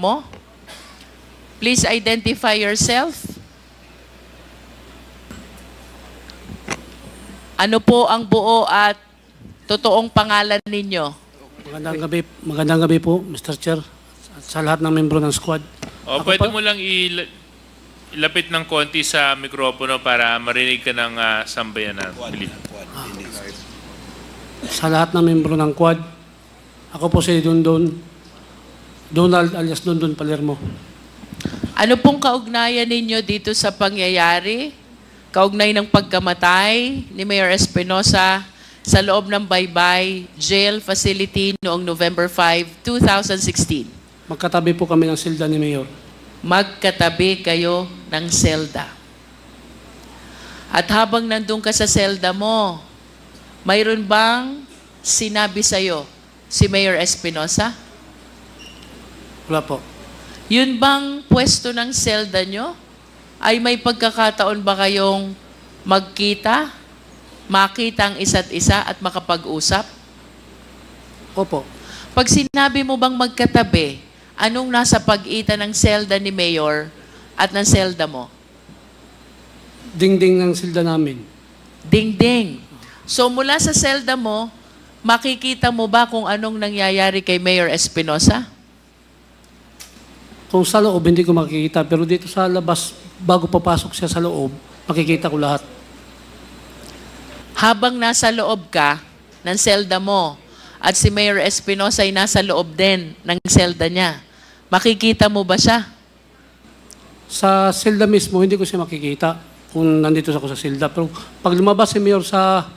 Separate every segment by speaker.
Speaker 1: mo? Please identify yourself. Ano po ang buo at totoong pangalan ninyo?
Speaker 2: Magandang gabi po, Mr. Chair, at sa lahat ng membro ng squad.
Speaker 3: Pwede mo lang ilapit ng konti sa mikropono para marinig ka ng sambayanan.
Speaker 2: Sa lahat ng membro ng quad, ako po si Donald alias Dondon Palermo.
Speaker 1: Ano pong kaugnayan ninyo dito sa pangyayari? Kaugnay ng pagkamatay ni Mayor Espinosa sa loob ng Baybay Jail Facility noong November 5, 2016.
Speaker 2: Magkatabi po kami ng silda ni Mayor.
Speaker 1: Magkatabi kayo ng selda. At habang nandun ka sa selda mo, mayroon bang sinabi sa'yo si Mayor Espinosa?
Speaker 2: Wala po.
Speaker 1: Yun bang pwesto ng selda nyo? Ay may pagkakataon ba kayong magkita, makita ang isa't isa at makapag-usap?
Speaker 2: Opo.
Speaker 1: Pag sinabi mo bang magkatabi, anong nasa pagitan ng selda ni Mayor at ng selda mo?
Speaker 2: Dingding ng silda namin.
Speaker 1: Dingding. So mula sa selda mo, makikita mo ba kung anong nangyayari kay Mayor Espinosa?
Speaker 2: Kung sa loob, hindi ko makikita. Pero dito sa labas, bago papasok siya sa loob, makikita ko lahat.
Speaker 1: Habang nasa loob ka ng selda mo at si Mayor Espinosa ay nasa loob din ng selda niya, makikita mo ba siya?
Speaker 2: Sa silda mismo, hindi ko siya makikita kung nandito ako sa silda. Pero pag lumabas si Mayor sa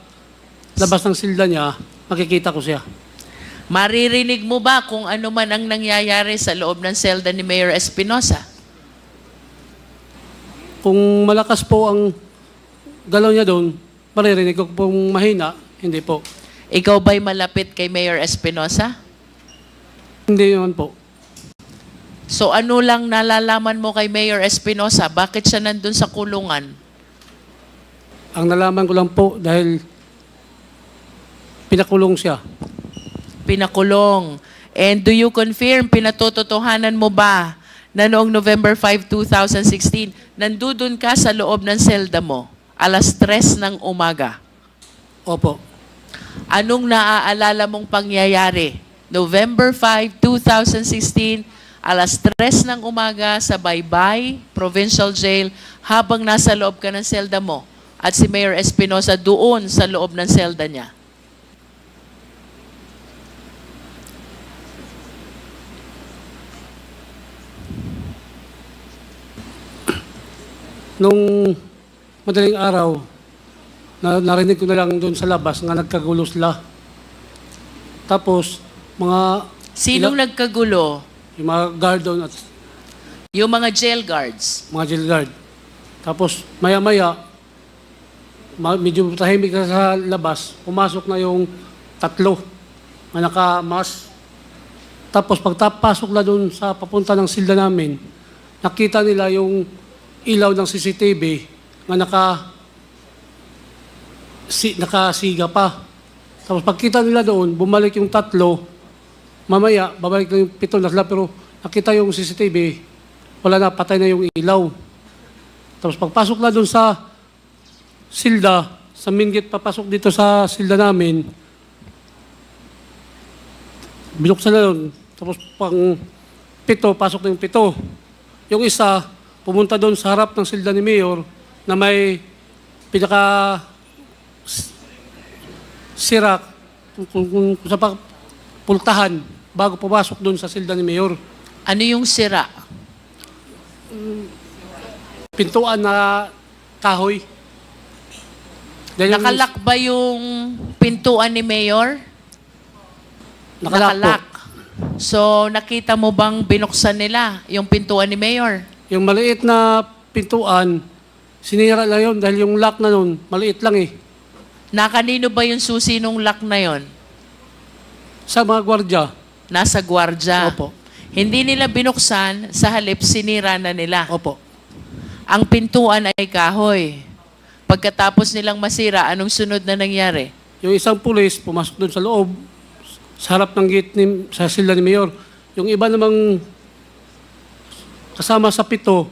Speaker 2: labas ng silda niya, makikita ko siya.
Speaker 1: Maririnig mo ba kung ano man ang nangyayari sa loob ng selda ni Mayor Espinosa?
Speaker 2: Kung malakas po ang galaw niya doon, maririnig ko pong mahina, hindi po.
Speaker 1: Ikaw ba'y malapit kay Mayor Espinosa?
Speaker 2: Hindi naman po.
Speaker 1: So ano lang nalalaman mo kay Mayor Espinosa? Bakit siya nandun sa kulungan?
Speaker 2: Ang nalaman ko lang po dahil pinakulong siya.
Speaker 1: Pinakulong. And do you confirm, pinatototohanan mo ba na noong November 5, 2016, nandudun ka sa loob ng selda mo, alas 3 ng umaga?
Speaker 2: Opo.
Speaker 1: Anong naaalala mong pangyayari? November 5, 2016, alas 3 ng umaga sa Baybay Provincial Jail habang nasa loob ka ng selda mo at si Mayor Espinosa doon sa loob ng selda niya.
Speaker 2: Nung madaling araw, narinig ko na lang doon sa labas nga nagkagulo sila. Tapos,
Speaker 1: Sinong nagkagulo?
Speaker 2: yung mga guard doon at
Speaker 1: Yung mga jail guards.
Speaker 2: mga jail guard. Tapos, maya-maya, medyo tahimik na sa labas, pumasok na yung tatlo na naka-mask. Tapos, pagpasok na doon sa papunta ng silda namin, nakita nila yung ilaw ng CCTV na nakasiga pa. Tapos pagkita nila doon, bumalik yung tatlo. Mamaya, babalik na yung 7 na sila, pero nakita yung CCTV, wala na, patay na yung ilaw. Tapos pagpasok na doon sa silda, sa main gate papasok dito sa silda namin, binuksan na doon. Tapos pang 7, pasok na yung 7. Yung isa, pumunta doon sa harap ng silda ni Mayor na may pinaka sirak kung sa pultahan bago pumasok doon sa silda ni Mayor.
Speaker 1: Ano yung sira?
Speaker 2: Pintuan na kahoy.
Speaker 1: Nakalak ba yung pintuan ni Mayor?
Speaker 2: Nakalak.
Speaker 1: So, nakita mo bang binuksan nila yung pintuan ni Mayor?
Speaker 2: Yung maliit na pintuan, sinira lang yun dahil yung lock na nun, maliit lang eh.
Speaker 1: Nakanino ba yung susi nung lock na yon?
Speaker 2: Sa mga gwardya.
Speaker 1: Nasa gwardya.
Speaker 2: Opo.
Speaker 1: Hindi nila binuksan, sa halip sinira na nila.
Speaker 2: Opo.
Speaker 1: Ang pintuan ay kahoy. Pagkatapos nilang masira, anong sunod na nangyari?
Speaker 2: Yung isang pulis, pumasok doon sa loob, sa harap ng gate sa silda ni Mayor. Yung iba namang kasama sa 7,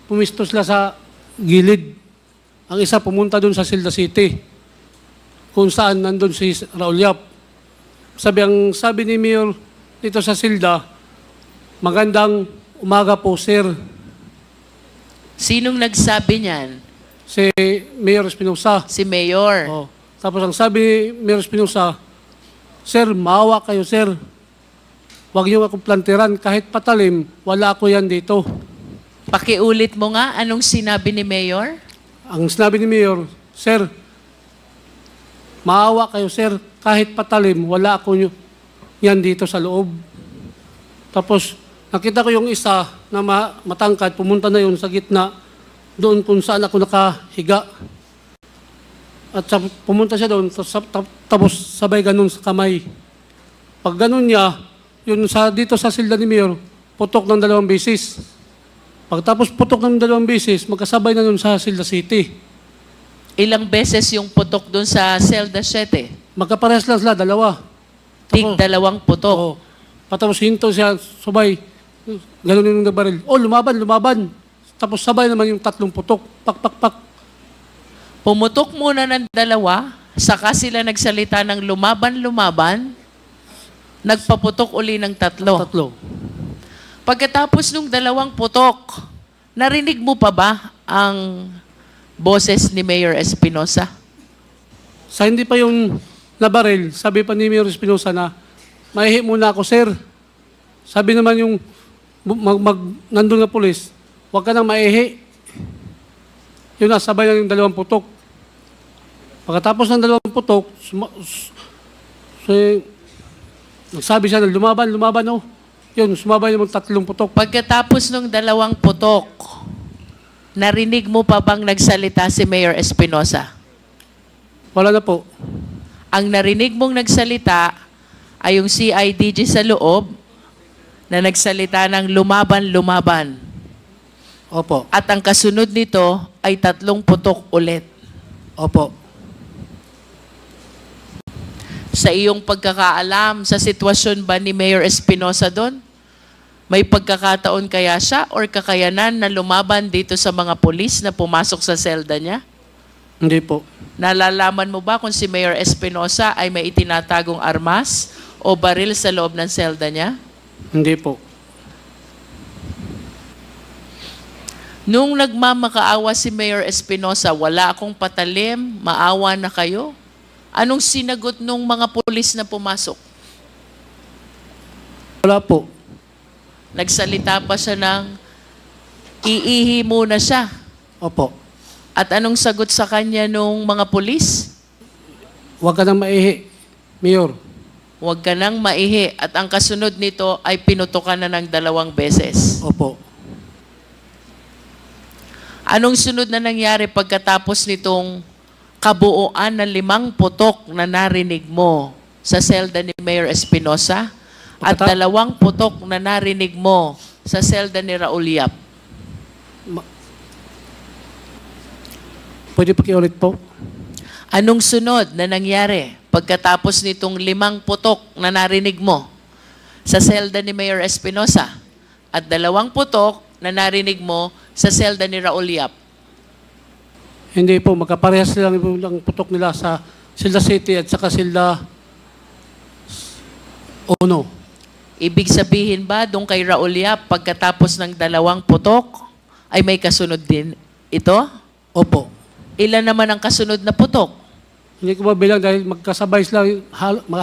Speaker 2: pumisto sila sa gilid. Ang isa pumunta doon sa Silda City, kung saan nandun si Raul Yap. Sabi ni Mayor dito sa Silda, magandang umaga po, sir.
Speaker 1: Sinong nagsabi niyan?
Speaker 2: Si Mayor Espinosa.
Speaker 1: Si Mayor.
Speaker 2: Oh. Tapos ang sabi ni Mayor Espinosa, sir, maawa kayo, sir. Huwag niyo akong plantiran. Kahit patalim, wala ako yan dito.
Speaker 1: Pakiulit mo nga, anong sinabi ni Mayor?
Speaker 2: Ang sinabi ni Mayor, sir, maawa kayo, sir. Kahit patalim, wala ako yan dito sa loob. Tapos, nakita ko yung isa na matangkad, pumunta na yun sa gitna, doon kung saan ako nakahiga. At pumunta siya doon, tapos sabay ganun sa kamay. Pag ganun niya, yun dito sa silda ni Mayor, putok ng 2 beses. Pagtapos putok ng 2 beses, magkasabay na doon sa Silda City.
Speaker 1: Ilang beses yung putok doon sa Celda 7?
Speaker 2: Magkaparehas lang sila, 2.
Speaker 1: Tig 2 putok.
Speaker 2: Oo. Patapos hinto siya, sabay, ganun yung nabaril. Oh, lumaban. Tapos sabay naman yung 3 putok. Pak.
Speaker 1: Pumutok muna ng 2, saka sila nagsalita ng lumaban, nagpaputok uli ng 3.
Speaker 2: 3.
Speaker 1: Pagkatapos nung 2 putok, narinig mo pa ba ang boses ni Mayor Espinosa?
Speaker 2: Sa hindi pa yung nabaril, sabi pa ni Mayor Espinosa na, maihi muna ako, sir. Sabi naman yung nandun na pulis, huwag ka nang maihi. Yun na, sabay na yung 2 putok. Pagkatapos ng 2 putok, nagsabi siya na lumaban, oh. Yun, sumabay naman 3 putok.
Speaker 1: Pagkatapos ng 2 putok, narinig mo pa bang nagsalita si Mayor Espinosa?
Speaker 2: Wala na po.
Speaker 1: Ang narinig mong nagsalita ay yung CIDG sa loob na nagsalita ng lumaban.
Speaker 2: Opo.
Speaker 1: At ang kasunod nito ay 3 putok ulit.
Speaker 2: Opo.
Speaker 1: Sa iyong pagkakaalam, sa sitwasyon ba ni Mayor Espinosa doon? May pagkakataon kaya siya or kakayanan na lumaban dito sa mga pulis na pumasok sa selda niya?
Speaker 2: Hindi po.
Speaker 1: Nalalaman mo ba kung si Mayor Espinosa ay may itinatagong armas o baril sa loob ng selda niya?
Speaker 2: Hindi po.
Speaker 1: Nung nagmamakaawa si Mayor Espinosa, wala akong patalim, maawa na kayo? Anong sinagot nung mga pulis na pumasok?
Speaker 2: Wala po.
Speaker 1: Nagsalita pa siya ng iihi muna siya.
Speaker 2: Opo.
Speaker 1: At anong sagot sa kanya nung mga pulis?
Speaker 2: Huwag ka nang maihi, Mayor.
Speaker 1: Huwag ka nang maihi. At ang kasunod nito ay pinutukan na ng 2 beses.
Speaker 2: Opo.
Speaker 1: Anong sunod na nangyari pagkatapos nitong kabuuan ng 5 putok na narinig mo sa selda ni Mayor Espinosa at 2 putok na narinig mo sa selda ni Raul Yap?
Speaker 2: Pwede pakiulit po?
Speaker 1: Anong sunod na nangyari pagkatapos nitong 5 putok na narinig mo sa selda ni Mayor Espinosa at 2 putok na narinig mo sa selda ni Raul Yap?
Speaker 2: Hindi po, magkaparehas lang ang putok nila sa Silda City at saka Silda Ono.
Speaker 1: Ibig sabihin ba doon kay Raul Yap pagkatapos ng 2 putok ay may kasunod din ito?
Speaker 2: Opo.
Speaker 1: Ilan naman ang kasunod na putok?
Speaker 2: Hindi ko mabilang dahil magkasabay sila,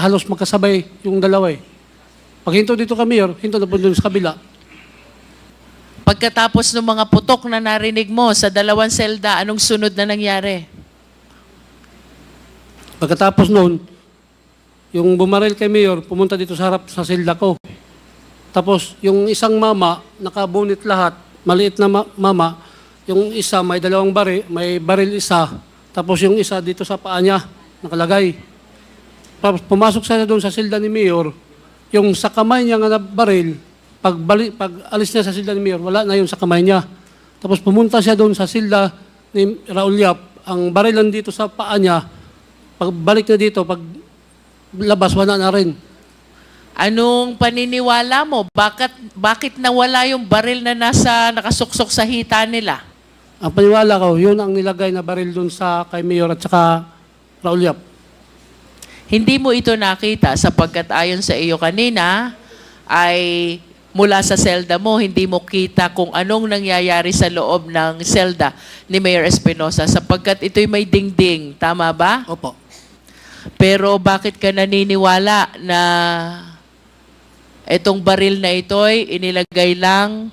Speaker 2: halos magkasabay yung 2 eh. Pag hinto dito ka, Mayor, hinto na po doon sa kabila.
Speaker 1: Pagkatapos ng mga putok na narinig mo sa 2 selda, anong sunod na nangyari?
Speaker 2: Pagkatapos noon, yung bumaril kay Mayor, pumunta dito sa harap sa selda ko. Tapos yung isang mama, nakabunit lahat, maliit na mama, yung isa may 2 baril, may baril isa, tapos yung isa dito sa paa niya, nakalagay. Tapos pumasok siya doon sa selda ni Mayor, yung sa kamay niya nga na baril, pag alis niya sa silda ni Mayor, wala na yun sa kamay niya. Tapos pumunta siya doon sa silda ni Raul Yap, ang barilan dito sa paa niya, pag balik na dito, pag labas, wala na rin.
Speaker 1: Anong paniniwala mo? Bakit nawala yung baril na nakasuksok sa hita nila?
Speaker 2: Ang paniwala ko, yun ang nilagay na baril dun sa kay Mayor at saka Raul Yap.
Speaker 1: Hindi mo ito nakita sapagkat ayon sa iyo kanina ay mula sa selda mo, hindi mo kita kung anong nangyayari sa loob ng selda ni Mayor Espinosa sapagkat ito'y may dingding. Tama ba?
Speaker 2: Opo.
Speaker 1: Pero bakit ka naniniwala na itong baril na ito'y inilagay lang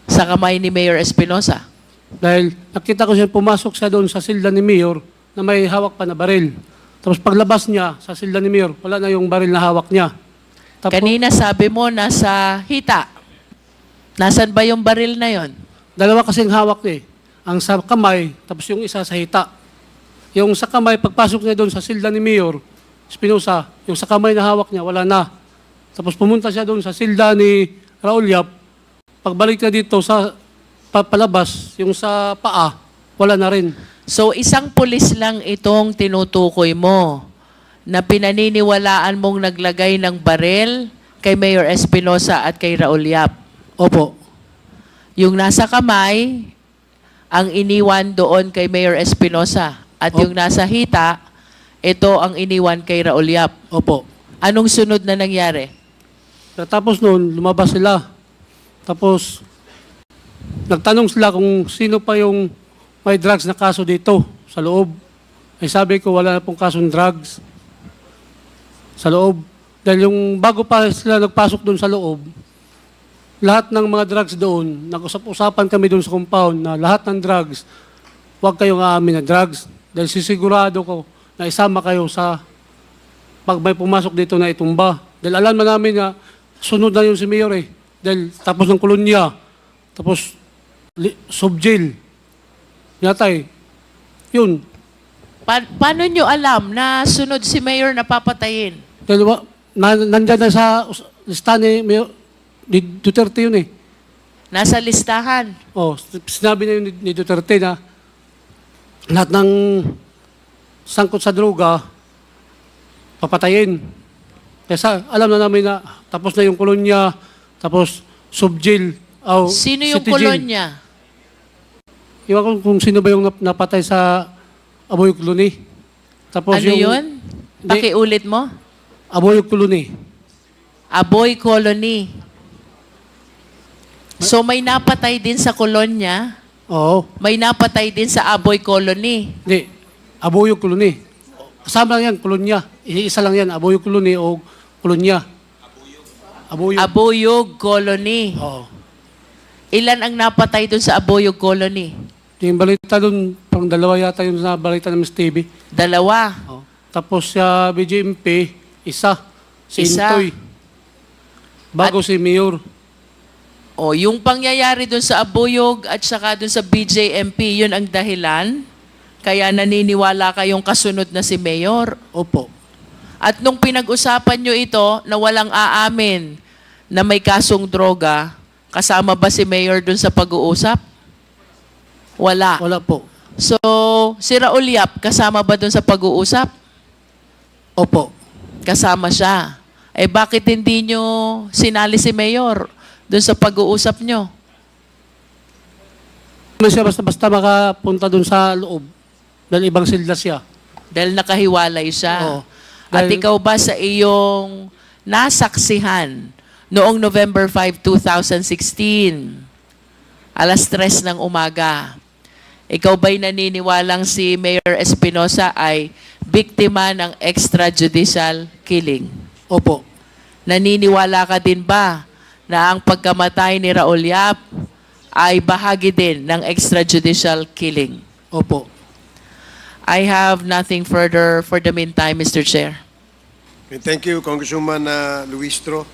Speaker 1: sa kamay ni Mayor Espinosa?
Speaker 2: Dahil nakita ko siya pumasok siya doon sa silda ni Mayor na may hawak pa na baril. Tapos paglabas niya sa silda ni Mayor, wala na yung baril na hawak niya. Tapos,
Speaker 1: Kanina sabi mo nasa hita. Nasaan ba yung baril na yon?
Speaker 2: dalawa kasing hawak niya eh. Ang sa kamay, tapos yung isa sa hita. Yung sa kamay, pagpasok niya doon sa silda ni Mayor Espinosa, yung sa kamay na hawak niya, wala na. Tapos pumunta siya doon sa silda ni Raul Yap. Pagbalik na dito sa palabas, yung sa paa, wala na rin.
Speaker 1: So isang pulis lang itong tinutukoy mo na pinaniniwalaan mong naglagay ng baril kay Mayor Espinosa at kay Raul Yap.
Speaker 2: Opo.
Speaker 1: Yung nasa kamay, ang iniwan doon kay Mayor Espinosa. At yung nasa hita, ito ang iniwan kay Raul Yap.
Speaker 2: Opo.
Speaker 1: Anong sunod na nangyari?
Speaker 2: Tapos noon, lumabas sila. Tapos, nagtanong sila kung sino pa yung may drugs na kaso dito sa loob. Ay sabi ko, wala na pong kasong drugs sa loob. Dahil yung bago pa sila nagpasok doon sa loob, lahat ng mga drugs doon, nag-usap-usapan kami doon sa compound na lahat ng drugs, huwag kayong aamin na drugs. Dahil sisigurado ko na isama kayo sa pag may pumasok dito na itumba. Dahil alam na namin na sunod na yun si Mayor eh. Dahil tapos ng kolonya, tapos sub-jail. Yatay. Yun.
Speaker 1: Paano nyo alam na sunod si Mayor na papatayin?
Speaker 2: Dahil nandyan na sa lista ni Mayor ni Duterte yun eh.
Speaker 1: Nasa listahan.
Speaker 2: Oh, sinabi na yun ni Duterte na lahat ng sangkot sa droga, papatayin. Kaya alam na namin na tapos na yung kolonya, tapos sub-jail.
Speaker 1: Sino yung
Speaker 2: city jail.
Speaker 1: kolonya?
Speaker 2: Iwan ko kung sino ba yung napatay sa Aboyog Colony. Tapos
Speaker 1: Ano yun? Pakiulit mo?
Speaker 2: Aboyog Colony.
Speaker 1: Aboy Colony. So may napatay din sa kolonya,
Speaker 2: Oo.
Speaker 1: may napatay din sa Aboy Colony.
Speaker 2: Hindi. Aboyog Colony. Kasama lang yan, kolonya. Isa lang yan, Aboyog Colony o kolonya. Aboyog.
Speaker 1: Aboyog Colony.
Speaker 2: Oo.
Speaker 1: Ilan ang napatay dun sa Aboyog Colony?
Speaker 2: Yung balita doon, pang dalawa yata yung na balita ng Miss TV.
Speaker 1: Dalawa.
Speaker 2: Oo. Tapos sa BJMP, isa. Si
Speaker 1: Isa.
Speaker 2: Intoy. Bago si Mayor.
Speaker 1: O, yung pangyayari dun sa Aboyog at saka dun sa BJMP, yun ang dahilan. Kaya naniniwala kayong kasunod na si Mayor.
Speaker 2: Opo.
Speaker 1: At nung pinag-usapan nyo ito na walang aamin na may kasong droga, kasama ba si Mayor dun sa pag-uusap? Wala.
Speaker 2: Wala po.
Speaker 1: So, si Raul Yap, kasama ba dun sa pag-uusap?
Speaker 2: Opo.
Speaker 1: Kasama siya. Eh bakit hindi nyo sinali si Mayor dun sa pag-uusap nyo?
Speaker 2: Naman siya basta-basta makapunta doon sa loob. Dahil ibang silda siya.
Speaker 1: Dahil nakahiwalay siya.
Speaker 2: Oo.
Speaker 1: At
Speaker 2: Dahil-
Speaker 1: ikaw ba sa iyong nasaksihan noong November 5, 2016, alas 3 ng umaga, ikaw ba'y naniniwalang si Mayor Espinosa ay biktima ng extrajudicial killing?
Speaker 2: Opo.
Speaker 1: Naniniwala ka din ba na ang pagkamatay ni Raul Yap ay bahagi din ng extrajudicial killing?
Speaker 2: Opo.
Speaker 1: I have nothing further for the meantime, Mr. Chair.
Speaker 4: Okay, thank you, Congresswoman Luistro.